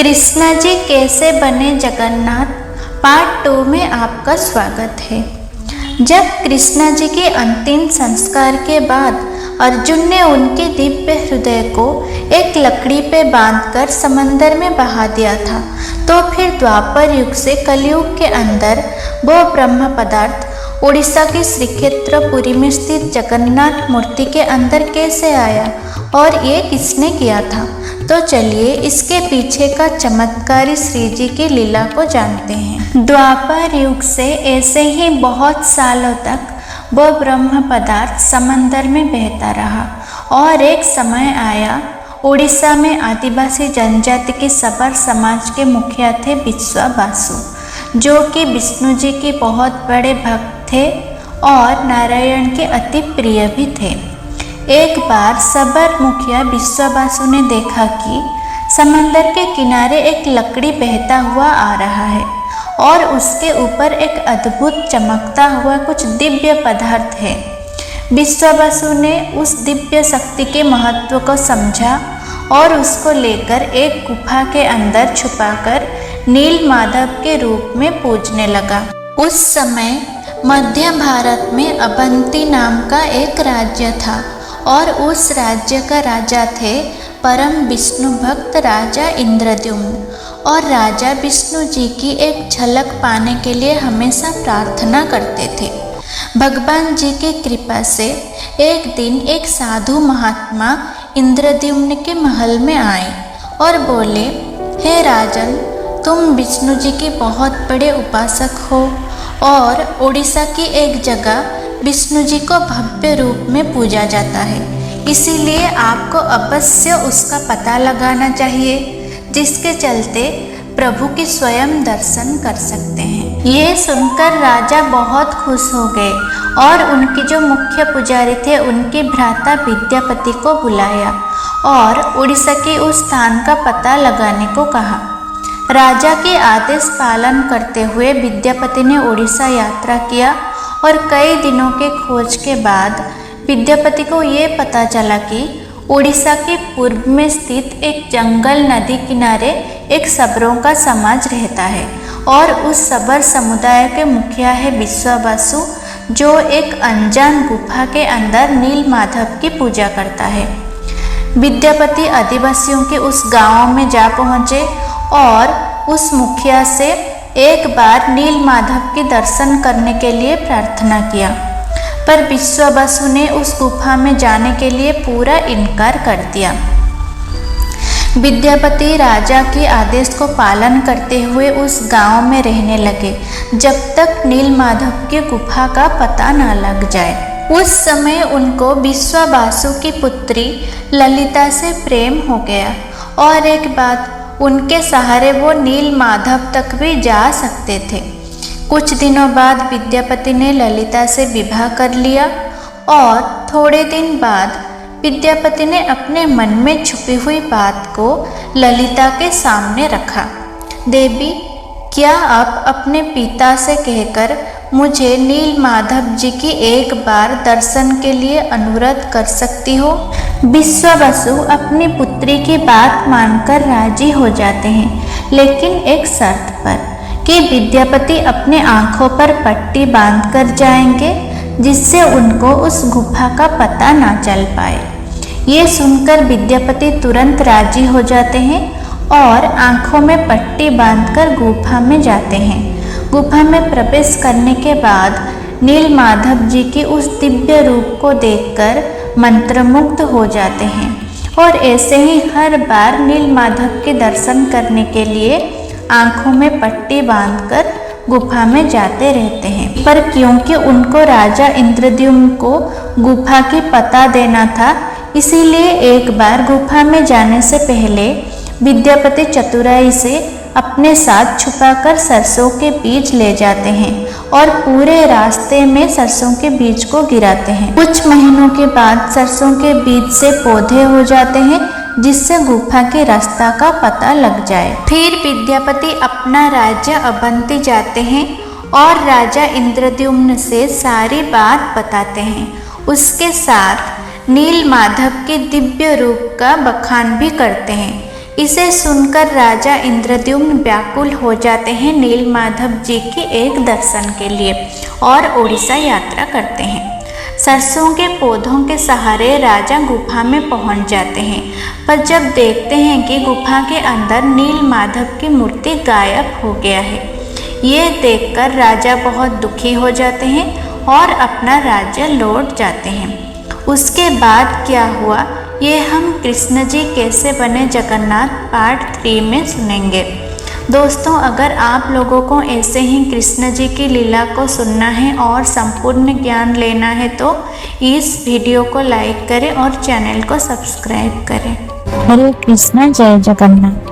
कृष्णा जी कैसे बने जगन्नाथ पार्ट 2 में आपका स्वागत है। जब कृष्णा जी के अंतिम संस्कार के बाद अर्जुन ने उनके दिव्य हृदय को एक लकड़ी पे बांधकर समंदर में बहा दिया था, तो फिर द्वापर युग से कलयुग के अंदर वो ब्रह्म पदार्थ उड़ीसा के श्रीक्षेत्रपुरी में स्थित जगन्नाथ मूर्ति के अंदर कैसे आया और ये किसने किया था। तो चलिए इसके पीछे का चमत्कारी श्री जी की लीला को जानते हैं। द्वापर युग से ऐसे ही बहुत सालों तक वो ब्रह्म पदार्थ समंदर में बहता रहा और एक समय आया, उड़ीसा में आदिवासी जनजाति के सबर समाज के मुखिया थे विश्वावासु, जो कि विष्णु जी के बहुत बड़े भक्त थे और नारायण के अति प्रिय भी थे। एक बार सबर मुखिया विश्वावासु ने देखा कि समंदर के किनारे एक लकड़ी बहता हुआ आ रहा है और उसके ऊपर एक अद्भुत चमकता हुआ कुछ दिव्य पदार्थ है। विश्वावासु ने उस दिव्य शक्ति के महत्व को समझा और उसको लेकर एक गुफा के अंदर छुपाकर नील माधव के रूप में पूजने लगा। उस समय मध्य भारत में अवंती नाम का एक राज्य था और उस राज्य का राजा थे परम विष्णु भक्त राजा इंद्रद्युम्न, और राजा विष्णु जी की एक झलक पाने के लिए हमेशा प्रार्थना करते थे। भगवान जी की कृपा से एक दिन एक साधु महात्मा इंद्रद्युम्न के महल में आए और बोले, हे राजन, तुम विष्णु जी के बहुत बड़े उपासक हो और उड़ीसा की एक जगह विष्णु जी को भव्य रूप में पूजा जाता है, इसीलिए आपको अवश्य उसका पता लगाना चाहिए, जिसके चलते प्रभु के स्वयं दर्शन कर सकते हैं। ये सुनकर राजा बहुत खुश हो गए और उनके जो मुख्य पुजारी थे उनके भ्राता विद्यापति को बुलाया और उड़ीसा के उस स्थान का पता लगाने को कहा। राजा के आदेश पालन करते हुए विद्यापति ने उड़ीसा यात्रा किया और कई दिनों के खोज के बाद विद्यापति को ये पता चला कि उड़ीसा के पूर्व में स्थित एक जंगल नदी किनारे एक सबरों का समाज रहता है और उस सबर समुदाय के मुखिया है विश्वावासु, जो एक अनजान गुफा के अंदर नील माधव की पूजा करता है। विद्यापति आदिवासियों के उस गांव में जा पहुँचे और उस मुखिया से एक बार नील माधव के दर्शन करने के लिए प्रार्थना किया, पर विश्वावासु ने उस गुफा में जाने के लिए पूरा इनकार कर दिया। विद्यापति राजा के आदेश को पालन करते हुए उस गांव में रहने लगे जब तक नील माधव की गुफा का पता न लग जाए। उस समय उनको विश्वावासु की पुत्री ललिता से प्रेम हो गया और एक बात, उनके सहारे वो नील माधव तक भी जा सकते थे। कुछ दिनों बाद विद्यापति ने ललिता से विवाह कर लिया और थोड़े दिन बाद विद्यापति ने अपने मन में छुपी हुई बात को ललिता के सामने रखा। देवी, क्या आप अपने पिता से कहकर मुझे नील माधव जी की एक बार दर्शन के लिए अनुरोध कर सकती हो? विश्वावासु अपनी पुत्री की बात मानकर राजी हो जाते हैं, लेकिन एक शर्त पर कि विद्यापति अपने आँखों पर पट्टी बांधकर जाएंगे, जिससे उनको उस गुफा का पता ना चल पाए। ये सुनकर विद्यापति तुरंत राजी हो जाते हैं और आँखों में पट्टी बांधकर गुफा में जाते हैं। गुफा में प्रवेश करने के बाद नील माधव जी की उस दिव्य रूप को देखकर मंत्रमुग्ध हो जाते हैं और ऐसे ही हर बार नील माधव के दर्शन करने के लिए आँखों में पट्टी बांधकर गुफा में जाते रहते हैं। पर क्योंकि उनको राजा इंद्रद्युम्न को गुफा की पता देना था, इसीलिए एक बार गुफा में जाने से पहले विद्यापति चतुराई से अपने साथ छुपाकर सरसों के बीज ले जाते हैं और पूरे रास्ते में सरसों के बीज को गिराते हैं। कुछ महीनों के बाद सरसों के बीज से पौधे हो जाते हैं, जिससे गुफा के रास्ता का पता लग जाए। फिर विद्यापति अपना राज्य अवंती जाते हैं और राजा इंद्रद्युम्न से सारी बात बताते हैं। उसके साथ नील माधव के दिव्य रूप का बखान भी करते हैं। इसे सुनकर राजा इंद्रद्युम्न व्याकुल हो जाते हैं नीलमाधव जी के एक दर्शन के लिए और उड़ीसा यात्रा करते हैं। सरसों के पौधों के सहारे राजा गुफा में पहुंच जाते हैं, पर जब देखते हैं कि गुफा के अंदर नीलमाधव की मूर्ति गायब हो गया है। ये देखकर राजा बहुत दुखी हो जाते हैं और अपना राज्य लौट जाते हैं। उसके बाद क्या हुआ ये हम कृष्ण जी कैसे बने जगन्नाथ पार्ट 3 में सुनेंगे। दोस्तों, अगर आप लोगों को ऐसे ही कृष्ण जी की लीला को सुनना है और संपूर्ण ज्ञान लेना है तो इस वीडियो को लाइक करें और चैनल को सब्सक्राइब करें। हरे कृष्णा, जय जगन्नाथ।